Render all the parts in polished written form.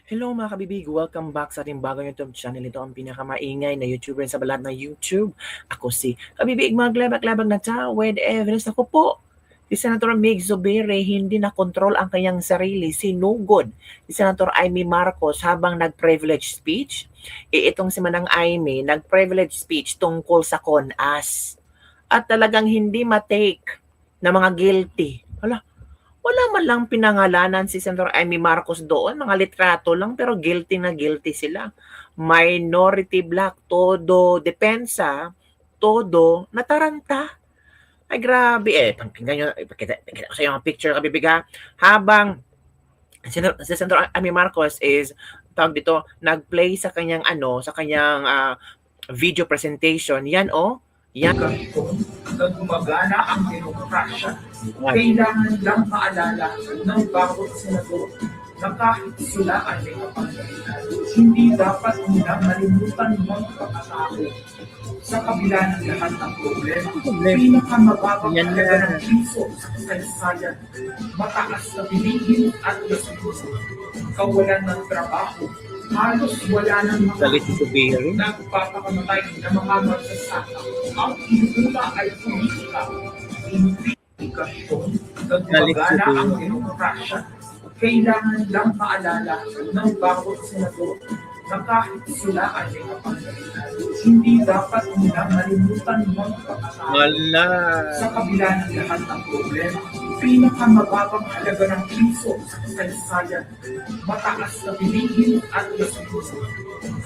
Hello mga kabibig! Welcome back sa ating bagong YouTube channel. Ito ang pinakamaingay na YouTuber sa balat ng YouTube. Ako si Kabibig, maglabag-labag na tao with evidence. Ako po, si Senator Mig Zubiri hindi na control ang kanyang sarili. Sinugod si Senator Amy Marcos habang nag-privilege speech. Itong si Manang Amy, nag-privilege speech tungkol sa CONAS. At talagang hindi matake na mga guilty. Wala man lang pinangalanan si Senator Amy Marcos doon, mga litrato lang pero guilty na guilty sila. Minority black, todo depensa, todo nataranta. Ay grabe pakinggan nyo, ipakita ko sa inyo ang picture kabibiga. Habang si Senator Amy Marcos is tawag dito, nag-play sa kanyang video presentation. Yan yan. Na gumagana ang demokrasya, kailangan lang maalala ng bawat senador na kahit sila ay may kapangyarihan, hindi dapat nilang malimutan ng pagkatao. Sa kabila ng lahat ng problema, pinakamababang halaga ng piso sa kasaysayan, mataas na bilihin at gastusin, kawalan ng trabaho, halos wala ng mga nagpapakamatay na mga magsasaka. Ang inuuna ay politika, investigasyon, na gumagana ang demokrasya. Kailangan lang maalala ng bawat senador na kahit sila ay may kapangyarihan, hindi dapat nilang malimutan ng pagkatao. Sa kabila ng lahat ng problema, pinakamababang halaga ng piso sa kasaysayan, mataas na bilihin at gastusin,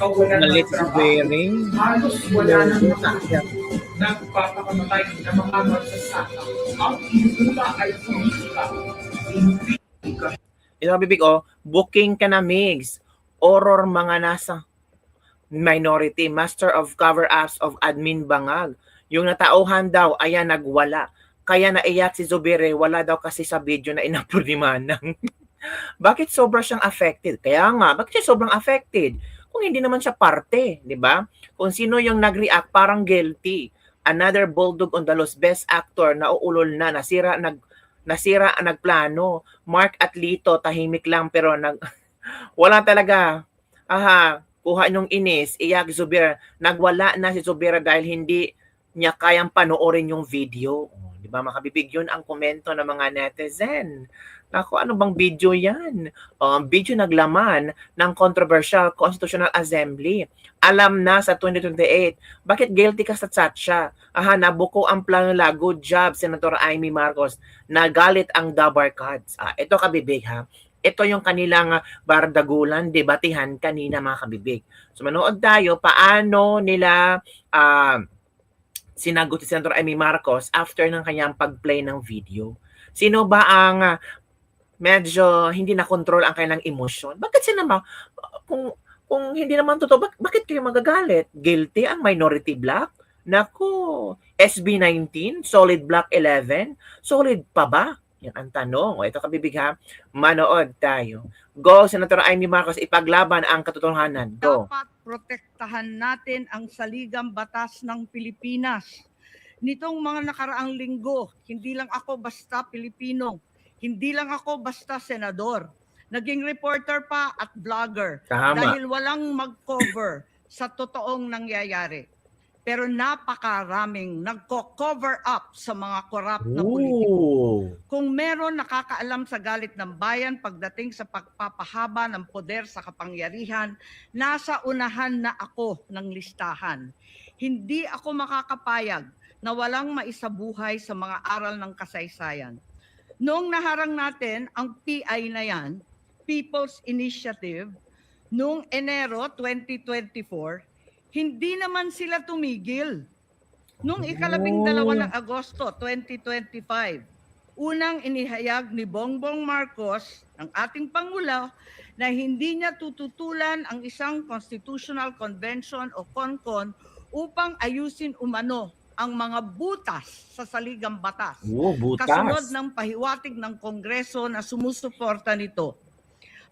kawalan ng trabaho, halos wala ng mga nagpapakamatay na mga magsasaka. Ang inuuna ay politika, investigasyon. Ito bibig booking ka na Migs. Horror mga nasa minority, master of cover-ups of admin bangag. Yung natauhan daw, ayan, nagwala. Kaya naiyak si Zubiri, wala daw kasi sa video na in-upload ni Manang. Bakit sobra siyang affected? Kaya nga, bakit siya sobrang affected? Kung hindi naman siya parte, di ba? Kung sino yung nag-react, parang guilty. Another bulldog on the loose, best actor, nauulol na, nasira, nagplano. Mark at Lito, tahimik lang pero wala talaga. Kuha nung inis, iyak Zubir. Nagwala na si Zubir dahil hindi niya kayang panoorin yung video. Di ba makabibig yun ang komento ng mga netizen. Ako, ano bang video yan? Video naglaman ng controversial Constitutional Assembly. Alam na sa 2028. Bakit guilty ka sa Chacha? Nabuko ang plano nila. Good job, Senator Amy Marcos. Nagalit ang Dabarkads. Ito kabibig ha. Ito yung kanilang bardagulan, debatihan kanina mga kabibig. So manood tayo paano nila sinagot si Senator Amy Marcos after ng kanyang pag-play ng video. Sino ba ang medyo hindi na control ang kanilang emosyon? Bakit sila kung hindi naman totoo, bakit kayo magagalit? Guilty ang minority black? Nako, SB 19, solid black 11, solid pa ba? Yan ang tanong. Ito kabibig ha, manood tayo. Go, Senator Amy Marcos, ipaglaban ang katotohanan. Go. Dapat protektahan natin ang saligang batas ng Pilipinas. Nitong mga nakaraang linggo, hindi lang ako basta Pilipino, hindi lang ako basta senador. Naging reporter pa at vlogger. Tama. Dahil walang mag-cover sa totoong nangyayari. Pero napakaraming nagko-cover up sa mga korap na politiko. Kung meron nakakaalam sa galit ng bayan pagdating sa pagpapahaba ng poder sa kapangyarihan, nasa unahan na ako ng listahan. Hindi ako makakapayag na walang maisabuhay sa mga aral ng kasaysayan. Noong naharang natin ang PI na yan, People's Initiative, noong Enero 2024, hindi naman sila tumigil. Noong ika-12 ng Agosto 2025, unang inihayag ni Bongbong Marcos, ang ating Pangulo, na hindi niya tututulan ang isang Constitutional Convention o CONCON upang ayusin umano ang mga butas sa saligang batas. Butas. Kasunod ng pahiwatig ng Kongreso na sumusuporta nito.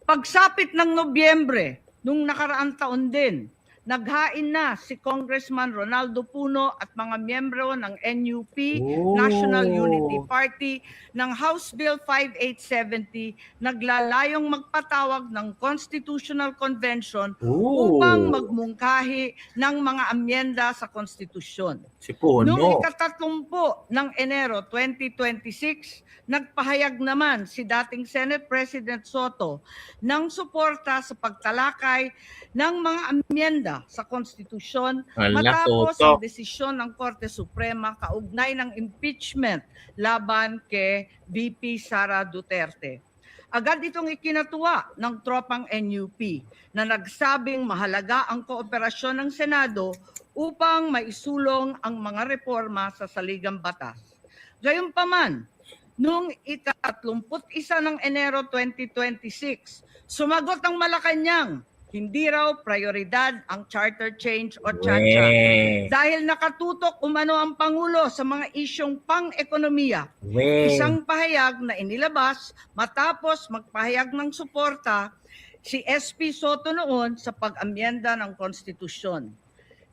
Pagsapit ng Nobyembre, nung nakaraang taon din, naghain na si Congressman Ronaldo Puno at mga miyembro ng NUP, Oh. National Unity Party, ng House Bill 5870, naglalayong magpatawag ng Constitutional Convention upang magmungkahi ng mga amyenda sa konstitusyon. Si Puno. Noong ika-30 ng Enero 2026, nagpahayag naman si dating Senate President Soto ng suporta sa pagtalakay ng mga amyenda sa konstitusyon matapos ang desisyon ng Korte Suprema kaugnay ng impeachment laban kay VP Sara Duterte. Agad itong ikinatuwa ng tropang NUP na nagsabing mahalaga ang kooperasyon ng Senado upang maisulong ang mga reforma sa saligang batas. Gayunpaman, noong ika-31 ng Enero 2026, sumagot ang Malacanang, hindi raw prioridad ang charter change o CHACHA dahil nakatutok umano ang Pangulo sa mga isyong pang-ekonomiya. Isang pahayag na inilabas matapos magpahayag ng suporta si SP Soto noon sa pag-amyenda ng konstitusyon.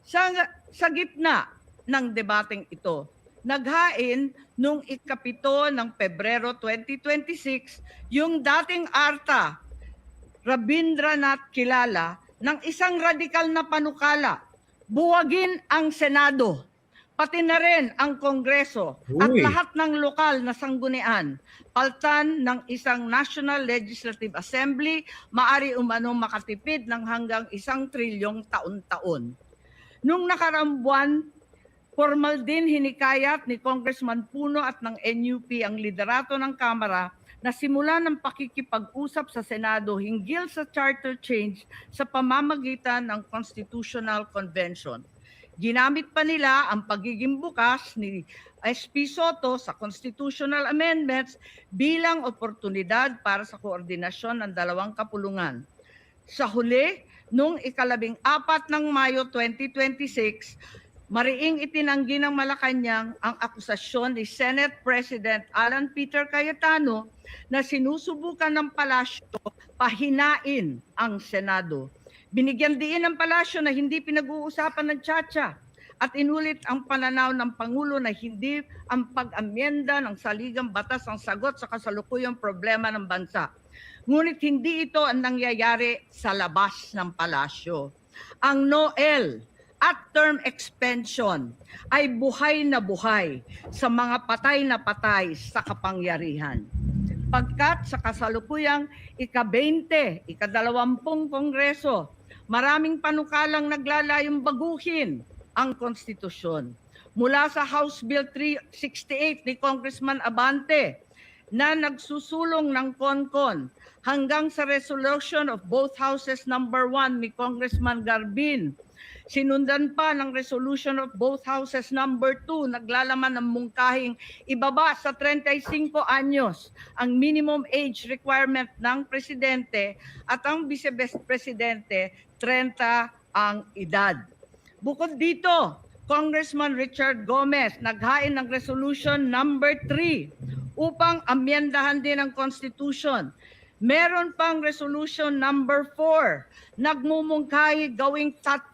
Sa gitna ng debateng ito, naghain noong ika-7 ng Pebrero 2026 yung dating ARTA Rabindranath Kilala ng isang radikal na panukala, buwagin ang Senado, pati na rin ang Kongreso at lahat ng lokal na sanggunian, paltan ng isang National Legislative Assembly, maari umano makatipid ng hanggang 1 trilyong taon-taon. Nung nakaraang buwan, formal din hinikayat ni Congressman Puno at ng NUP ang liderato ng Kamara na simulan ng pakikipag-usap sa Senado hinggil sa charter change sa pamamagitan ng Constitutional Convention. Ginamit pa nila ang pagiging bukas ni SP Soto sa constitutional amendments bilang oportunidad para sa koordinasyon ng dalawang kapulungan. Sa huli, noong ika-14 ng Mayo 2026, mariing itinanggi ng Malacanang ang akusasyon ni Senate President Alan Peter Cayetano na sinusubukan ng palasyo pahinain ang Senado. Binigyan diin ng palasyo na hindi pinag-uusapan ng CHACHA at inulit ang pananaw ng Pangulo na hindi ang pag-amyenda ng saligang batas ang sagot sa kasalukuyang problema ng bansa. Ngunit hindi ito ang nangyayari sa labas ng palasyo. Ang NOEL at term extension ay buhay na buhay sa mga patay na patay sa kapangyarihan. Pagkat sa kasalukuyang ika-20, ika-20 Kongreso, maraming panukalang naglalayong baguhin ang konstitusyon. Mula sa House Bill 368 ni Congressman Abante na nagsusulong ng CONCON hanggang sa resolution of both houses number 1 ni Congressman Garbin. Sinundan pa ng resolution of both houses number 2, naglalaman ng mungkahing ibaba sa 35 anyos ang minimum age requirement ng presidente at ang vice-presidente 30 ang edad. Bukod dito, Congressman Richard Gomez naghain ng resolution number 3 upang amyendahan din ang Constitution. Meron pang resolution number 4, nagmumungkahi gawing 3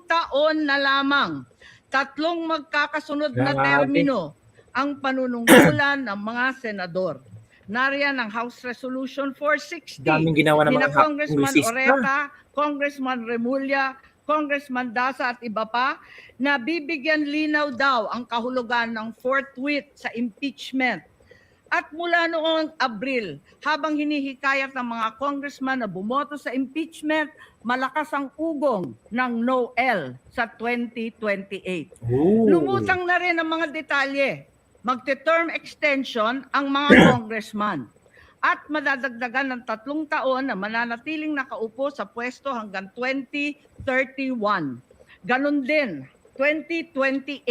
taon na lamang, 3 magkakasunod na termino ang panunungkulan ng mga senador. Nariyan ang House Resolution 460 daming ginawa ng ni mga Congressman Oreta, Congressman Remulla, Congressman Dasa at iba pa na bibigyan linaw daw ang kahulugan ng forthwith sa impeachment. At mula noong Abril, habang hinihikayat ng mga congressman na bumoto sa impeachment, malakas ang ugong ng NOEL sa 2028. Lumutang na rin ang mga detalye. Magte-term extension ang mga congressman at madadagdagan ng 3 taon na mananatiling nakaupo sa pwesto hanggang 2031. Ganon din, 2028.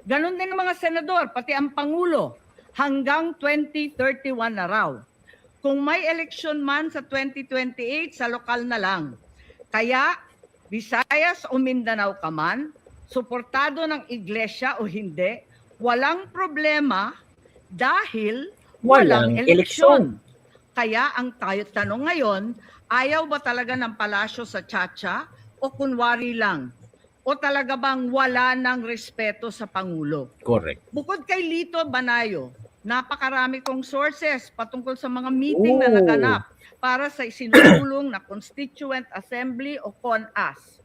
Ganon din ang mga senador, pati ang Pangulo. Hanggang 2031 na raw. Kung may election man sa 2028, sa lokal na lang. Kaya, Visayas o Mindanao ka man, suportado ng iglesia o hindi, walang problema dahil walang eleksyon. Kaya ang tanong ngayon, ayaw ba talaga ng palasyo sa CHACHA o kunwari lang? O talaga bang wala ng respeto sa Pangulo? Correct. Bukod kay Lito Banayo, napakarami kong sources patungkol sa mga meeting na Oh. naganap para sa isinulong na Constituent Assembly o CONAS.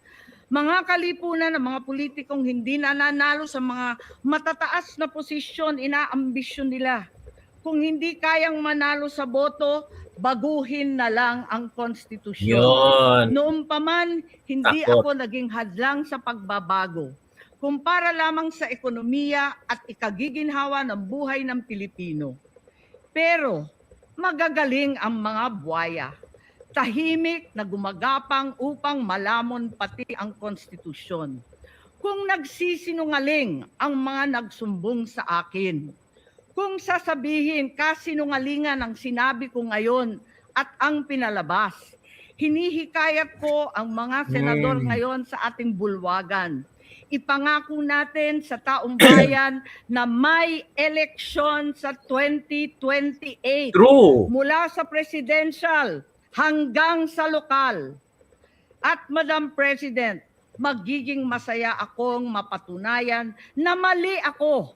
Mga kalipunan ng mga politikong hindi nananalo sa mga matataas na posisyon, inaambisyon nila. Kung hindi kayang manalo sa boto, baguhin na lang ang konstitusyon. Yun. Noon pa man, hindi Takot. ako naging hadlang sa pagbabago. Kumpara lamang sa ekonomiya at ikagiginhawa ng buhay ng Pilipino. Pero magagaling ang mga buwaya. Tahimik na gumagapang upang malamon pati ang konstitusyon. Kung nagsisinungaling ang mga nagsumbong sa akin, kung sasabihin kasinungalingan ang sinabi ko ngayon at ang pinalabas, hinihikayat ko ang mga senador ngayon sa ating bulwagan. Ipangako natin sa taong bayan na may eleksyon sa 2028. True. Mula sa presidential hanggang sa lokal. At Madam President, magiging masaya akong mapatunayan na mali ako.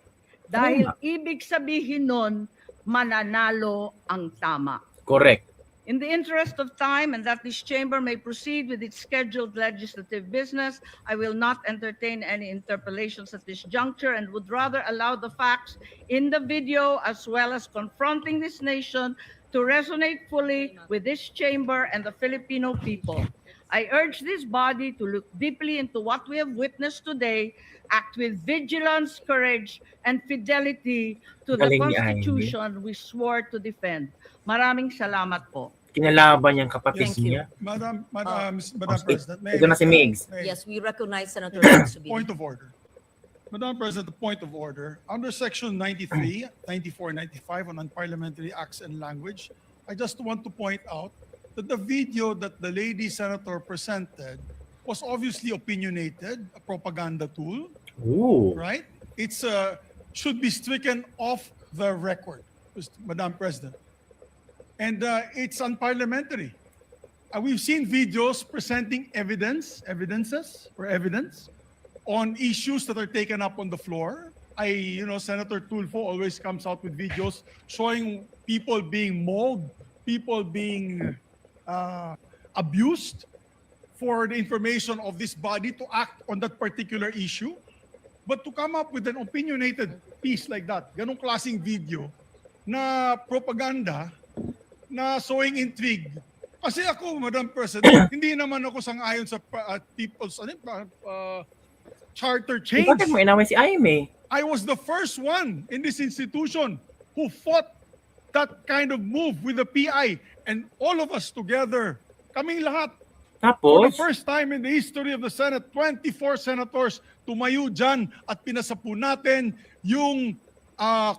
Dahil ibig sabihin nun, mananalo ang tama. Correct. In the interest of time and that this chamber may proceed with its scheduled legislative business, I will not entertain any interpellations at this juncture and would rather allow the facts in the video as well as confronting this nation to resonate fully with this chamber and the Filipino people. I urge this body to look deeply into what we have witnessed today, act with vigilance, courage, and fidelity to the Galing ni Ivy. Constitution we swore to defend. Maraming salamat po. Kinalaban niyang kapatid Thank you. niya. Madam Okay. President, may Ito na si Migs. may- Yes, we recognize Senator Rod Zubiri. Point of order. Madam President, the point of order. Under Section 93, 94, 95 on Unparliamentary Acts and Language, I just want to point out that the video that the lady senator presented was obviously opinionated, a propaganda tool, Ooh. right? It's should be stricken off the record, Madam President. And it's unparliamentary. We've seen videos presenting evidence on issues that are taken up on the floor. Senator Tulfo always comes out with videos showing people being mauled, people being abused for the information of this body to act on that particular issue. But to come up with an opinionated piece like that, ganong klaseng video na propaganda, na sowing intrigue. Kasi ako, Madam President, hindi naman ako sang-ayon sa people's charter change. Bakit mo inaway si Aimee? I was the first one in this institution who fought that kind of move with the PI. And all of us together, kaming lahat, for the Tapos, first time in the history of the Senate, 24 senators tumayo dyan at pinasapu natin yung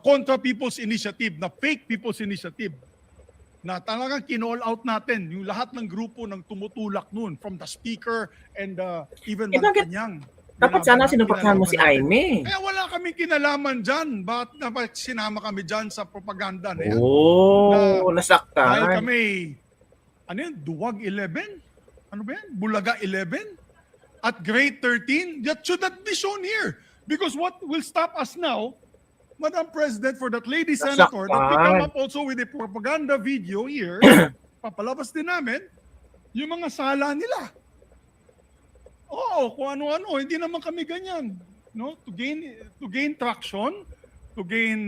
Contra People's Initiative, na fake People's Initiative, na talagang kinall out natin yung lahat ng grupo ng tumutulak nun, from the speaker and even bakit Malacanang. dapat sana sinuportahan mo si Aimee. Kaya wala kaming kinalaman dyan. Bakit sinama kami dyan sa propaganda na yan? Oh, Dahil nasaktan. kami, Duwag 11? Ano ba yan? Bulaga 11? At grade 13? That should not be shown here. Because what will stop us now, Madam President, for that lady senator, that we come up also with a propaganda video here, papalabas din namin, yung mga sala nila. Oo, kung ano-ano, hindi naman kami ganyan. No? To gain traction, to gain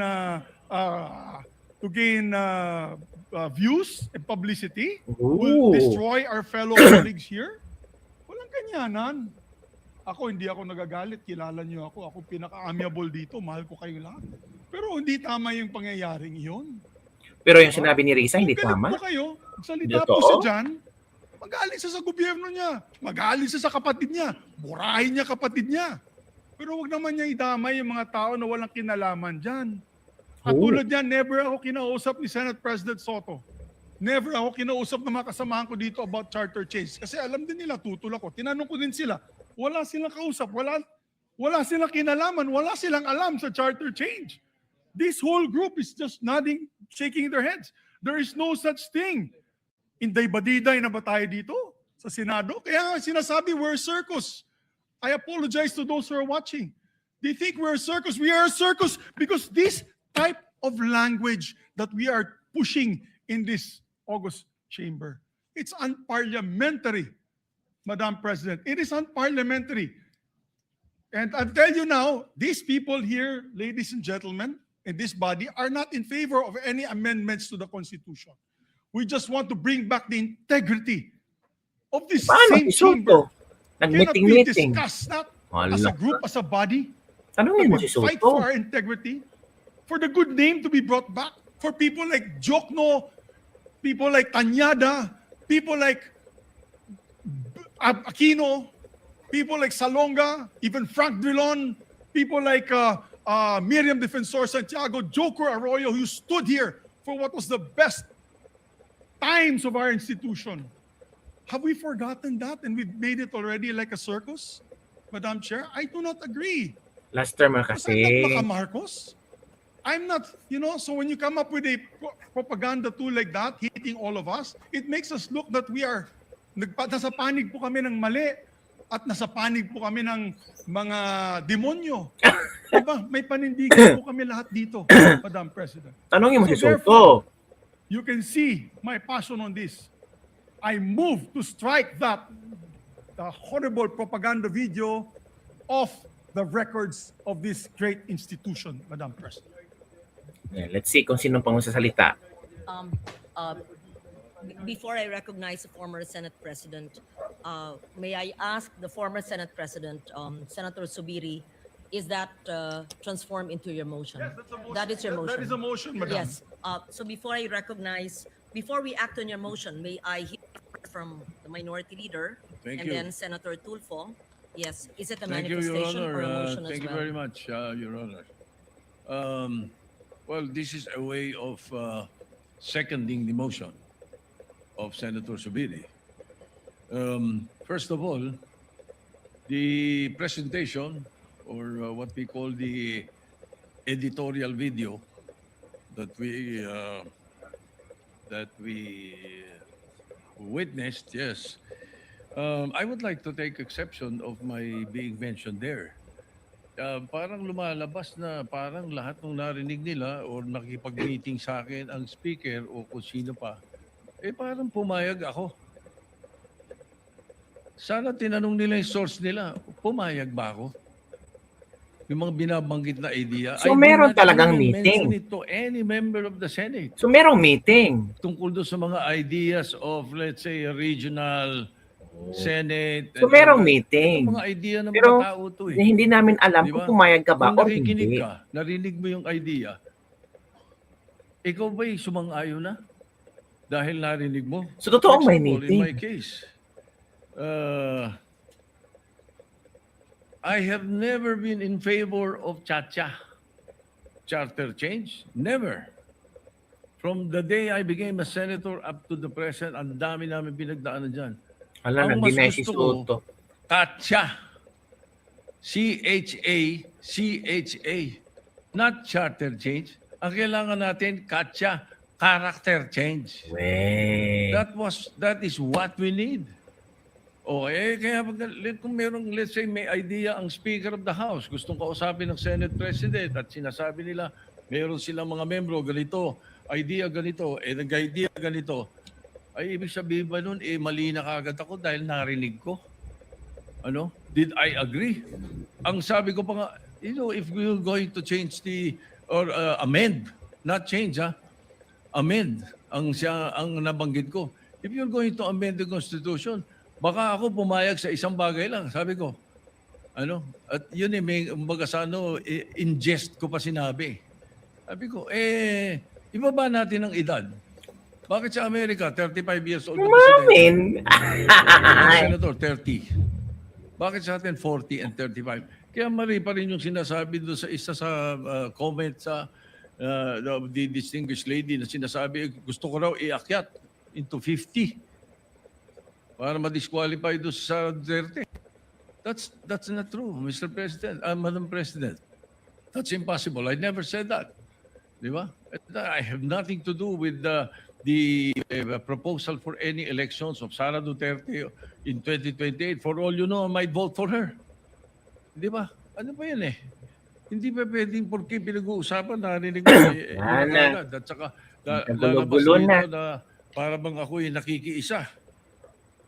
views and publicity, will destroy our fellow colleagues here. Walang ganyanan. Ako, hindi ako nagagalit. Kilala niyo ako. Ako pinaka-amiable dito. Mahal ko kayo lahat. Pero hindi tama yung pangyayaring iyon. Pero yung sinabi ni Risa, hindi Kung galit tama. po kayo, salita Totoo? po siya dyan, mag-aalis siya sa gobyerno niya. Mag-aalis siya sa kapatid niya. Burahin niya kapatid niya. Pero wag naman niya idamay yung mga tao na walang kinalaman dyan. At tulad yan, never ako kinausap ni Senate President Soto. Never ako kinausap ng mga kasamahan ko dito about charter change. Kasi alam din nila, tutol ako. Tinanong ko din sila, wala silang kausap, wala silang kinalaman, wala silang alam sa charter change. This whole group is just nodding, shaking their heads. There is no such thing. Inday badiday na ba tayo dito? sa Senado. Kaya nga sinasabi, we're a circus. I apologize to those who are watching. They think we're a circus. We are a circus because this type of language that we are pushing in this August chamber, it's unparliamentary, Madam President. It is unparliamentary. And I'll tell you now, these people here, ladies and gentlemen, in this body are not in favor of any amendments to the Constitution. We just want to bring back the integrity of this Paano same si chamber. Soto? Cannot we Nag-meeting-meeting. discuss that as a Wala. group, as a body? Tanungin mo si Fight for Soto. our integrity, for the good name to be brought back, for people like Jokno, people like Tanyada, people like Aquino, people like Salonga, even Frank Drilon, people like Miriam Defensor Santiago, Joker Arroyo, who stood here for what was the best times of our institution. Have we forgotten that and we've made it already like a circus, Madam Chair? I do not agree. Last term Because kasi. I'm not Baka Marcos. I'm not, so when you come up with a propaganda tool like that, hitting all of us, it makes us look that we are, nasa panig po kami ng mali at nasa panig po kami ng mga demonyo. Diba? May panindigan po kami lahat dito, Madam President. Tanungin mo si So therefore, Soto. you can see my passion on this. I move to strike the horrible propaganda video off the records of this great institution, Madam President. Yeah, let's see kung sino pang sasalita. Before I recognize the former Senate President, may I ask the former Senate President, Senator Subiri, is that transformed into your motion? That is your motion. That is a motion, Madam. Yes. So before we act on your motion, may I hear from the minority leader Thank and you. then Senator Tulfo? Yes. Is it a Thank you, Your manifestation Honor. or a motion Thank as you well? very much, Your Honor. Well, this is a way of seconding the motion of Senator Subiri. First of all, the presentation, or what we call the editorial video that we witnessed, yes. I would like to take exception of my being mentioned there. Parang lumalabas na parang lahat ng narinig nila or nakipag-meeting sa akin ang speaker o kung sino pa, parang pumayag ako. Sana tinanong nila yung source nila, pumayag ba ako? Yung mga binabanggit na idea. So, I did meron not talagang even meeting. mention it to any member of the Senate. So merong meeting. Tungkol doon sa mga ideas of, let's say, a regional Senate. So merong meeting. Mga idea ng Pero, mga tao to Na hindi namin alam Di kung ba? pumayag ka ba Kung o nakikinig hindi. ka, narinig mo yung idea, ikaw ba'y sumang-ayon na? Dahil narinig mo? So totoo For may example, meeting. In my case, I have never been in favor of Chacha. Charter change? Never. From the day I became a senator up to the present, ang dami namin pinagdaanan dyan. Wala, Ang mas nag-deny si gusto ko, Soto. Katsa. C-H-A, C-H-A. Not charter change. Ang kailangan natin, Katsa, character change. Weh. That is what we need. Kaya kung merong, let's say, may idea ang Speaker of the House, gustong kausapin ng Senate President at sinasabi nila, meron silang mga membro, ganito, idea ganito, nag-idea ganito, ay ibig sabihin ba nun, mali na kagad ako dahil narinig ko? Ano? Did I agree? Ang sabi ko pa nga, if we're going to change or amend, not change, amend, ang nabanggit ko. If you're going to amend the Constitution, baka ako pumayag sa isang bagay lang, sabi ko. At yun may kumbaga sa in jest ko pa sinabi. Sabi ko, ibaba natin ang edad. Bakit sa Amerika, 35 years old na Mamin. Senator, 30. Bakit sa atin 40 and 35? Kaya mali pa rin yung sinasabi doon sa isa sa comment sa the distinguished lady na sinasabi, gusto ko raw iakyat into 50 para ma-disqualify doon sa Duterte. That's not true, Mr. President, Madam President. That's impossible. I never said that. Di ba? I have nothing to do with the proposal for any elections of Sara Duterte in 2028. For all you know, I might vote for her. Di ba? Ano ba yan eh? Hindi pa pwedeng porque pinag-uusapan, narinig mo eh, Wala yun na. agad. At saka Gulo-gulo lalabas dito na para bang ako'y nakikiisa.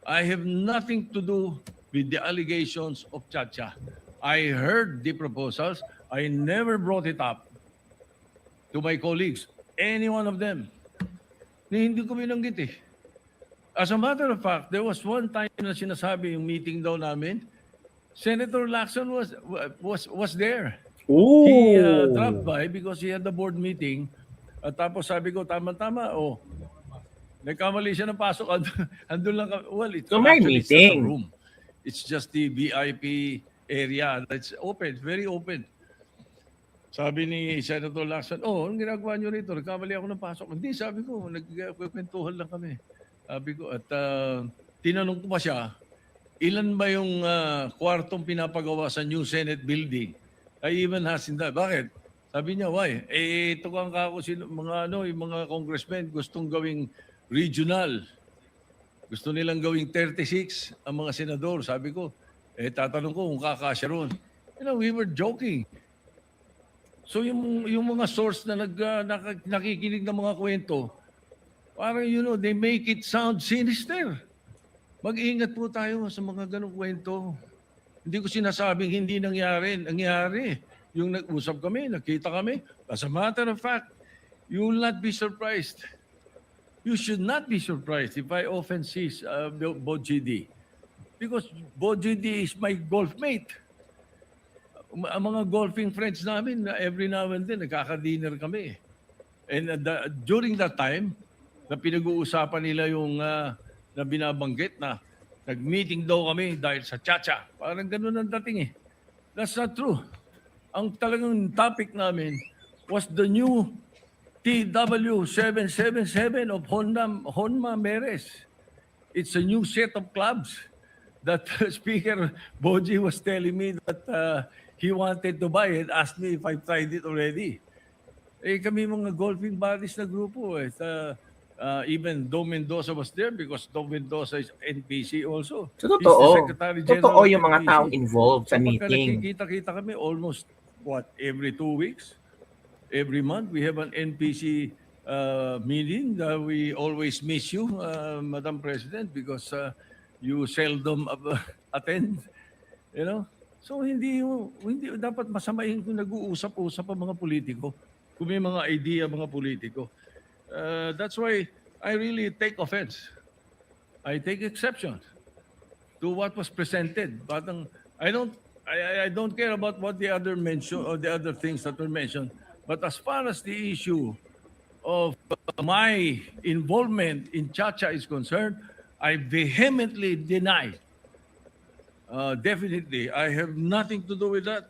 I have nothing to do with the allegations of Chacha. I heard the proposals. I never brought it up to my colleagues, any one of them. Hindi ko binanggit eh. As a matter of fact, there was one time na sinasabi yung meeting daw namin, Senator Lacson was there. Ooh. He dropped by because he had the board meeting. At tapos sabi ko, tama-tama, nagkamali siya ng pasok. Andun lang kami. Well, it's So may actually it's not a meeting. room. It's just the VIP area. It's open, very open. Sabi ni Senator Lacson, anong ginagawa niyo rito? Nagkamali ako ng pasok. Hindi, sabi ko, nagkwentuhan lang kami. Sabi ko, at tinanong ko pa siya, ilan ba yung kwartong pinapagawa sa new Senate building? I even asked him that. Bakit? Sabi niya, why? Ito kang kako, yung mga congressmen gustong gawing regional. Gusto nilang gawing 36 ang mga senador. Sabi ko, tatanong ko kung kakasya ron. We were joking. So yung mga source na nakikinig ng mga kwento, parang they make it sound sinister. Mag-ingat po tayo sa mga ganong kwento. Hindi ko sinasabing hindi nangyari. Nangyari. Yung nag-usap kami, nakita kami. As a matter of fact, you will not be surprised. You should not be surprised if I often see Bojidi. Because Bojidi is my golf mate. Ang mga golfing friends namin, every now and then, nagkaka-dinner kami. And during that time, na pinag-uusapan nila yung na binabanggit na nag-meeting daw kami dahil sa Chacha. Parang ganun ang dating eh. That's not true. Ang talagang topic namin was the new TW777 of Honma Meres. It's a new set of clubs that Speaker Boji was telling me that he wanted to buy it, asked me if I tried it already. Kami mga golfing buddies na grupo. Even Dom Mendoza was there because Dom Mendoza is NPC also. So He's the totoo. Secretary General Totoo of yung mga NPC. taong involved sa Pagka meeting. nakikita-kita kami almost, every 2 weeks? Every month, we have an NPC meeting. We always miss you, Madam President, because you seldom attend. So hindi dapat masamahin kung nag-uusap-usap ang mga politiko. Kung may mga idea mga politiko. That's why I really take offense. I take exception to what was presented. But I don't care about what the other mention or the other things that were mentioned. But as far as the issue of my involvement in Chacha is concerned, I vehemently deny. Definitely, I have nothing to do with that.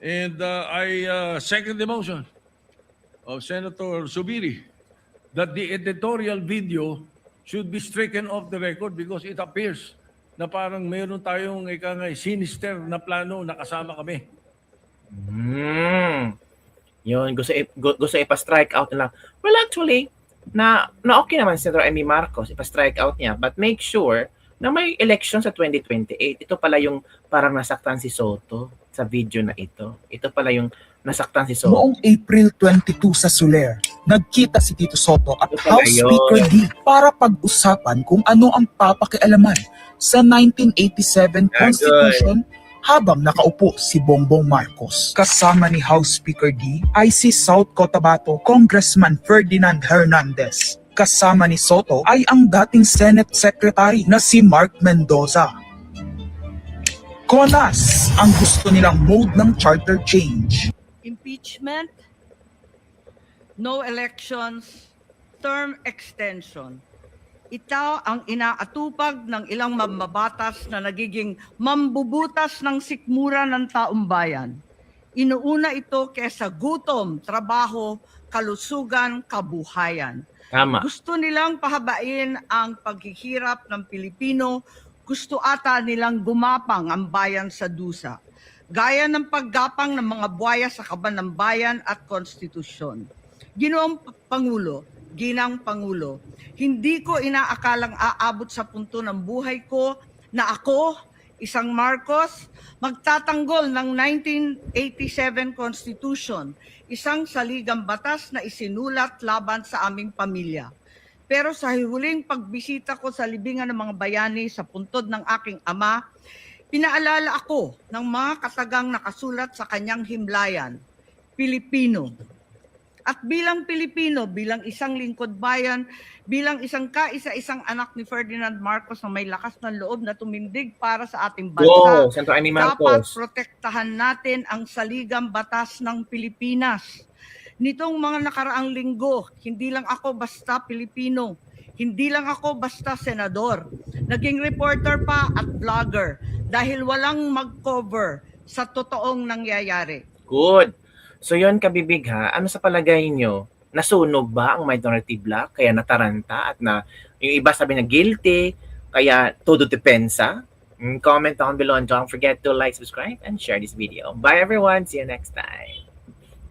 And I second the motion of Senator Subiri that the editorial video should be stricken off the record because it appears na parang mayroon tayong sinister na plano na kasama kami. Yun, gusto ipa-strike out nila. Well, actually, na okay naman si Senator Amy Marcos, ipa-strike out niya. But make sure na may election sa 2028. Ito pala yung parang nasaktan si Soto sa video na ito. Ito pala yung nasaktan si Soto. Noong April 22 sa Soler, nagkita si Tito Soto at Ito pala House yun. Speaker D para pag-usapan kung ano ang papakialaman sa 1987 Constitution habang nakaupo si Bongbong Marcos. Kasama ni House Speaker D ay si South Cotabato Congressman Ferdinand Hernandez. Kasama ni Soto ay ang dating Senate Secretary na si Mark Mendoza. Konas ang gusto nilang mode ng charter change. Impeachment, no elections, term extension. Ito ang inaatupag ng ilang mambabatas na nagiging mambubutas ng sikmura ng taong bayan. Inuuna ito kesa gutom, trabaho, kalusugan, kabuhayan. Tama. Gusto nilang pahabain ang paghihirap ng Pilipino. Gusto ata nilang gumapang ang bayan sa dusa. Gaya ng paggapang ng mga buwaya sa kaban ng bayan at konstitusyon. Ginoong Pangulo, Ginang Pangulo, hindi ko inaakalang aabot sa punto ng buhay ko na ako, isang Marcos, magtatanggol ng 1987 Constitution, isang saligang batas na isinulat laban sa aming pamilya. Pero sa huling pagbisita ko sa libingan ng mga bayani sa puntod ng aking ama, pinaalala ako ng mga katagang nakasulat sa kanyang himlayan, Pilipino. At bilang Pilipino, bilang isang lingkod bayan, bilang isang kaisa-isang anak ni Ferdinand Marcos na may lakas ng loob na tumindig para sa ating bansa, Go, Senator Amy dapat Marcos. protektahan natin ang saligang batas ng Pilipinas. Nitong mga nakaraang linggo, hindi lang ako basta Pilipino, hindi lang ako basta senador, naging reporter pa at vlogger dahil walang mag-cover sa totoong nangyayari. Good. So yun, kabibig ha, ano sa palagay nyo? Nasunog ba ang minority block? Kaya nataranta at na yung iba sabi na guilty, kaya todo depensa? Comment down below and don't forget to like, subscribe, and share this video. Bye everyone. See you next time.